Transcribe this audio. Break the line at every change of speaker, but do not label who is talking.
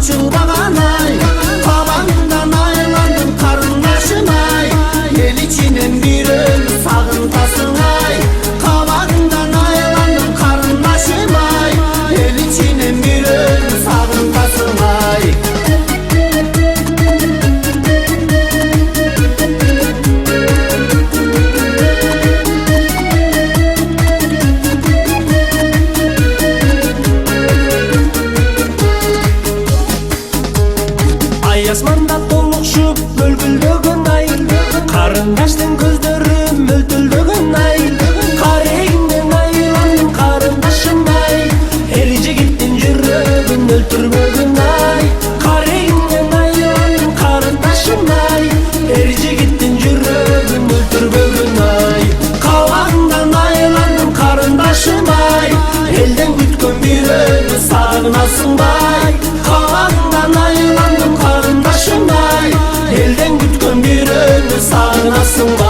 açılmagan ay, kabağından aylandım karındaşım ay. El içinin bir ölü sağıntasın ay, kabağından aylandım karındaşım ay. El içinin bir ölü sağıntasın ay. Ay asmanda толықшып мөлтілдеген ай, қарындаштың көздері мөлтілдеген ай. Қарегіңнен айландым қарындашым ай, ел жігіттің жүрегін өлтірмеген ай. Қарегіңнен айландым қарындашым ай, ел жігіттің жүрегін өлтірмеген ай. Қабағыңдан айландым қарындашым ай, елден күткен бір өмір сағынасың бай. Қабағыңдан айландым қарындашым ай, елден күткен bir ömür sağınasın var.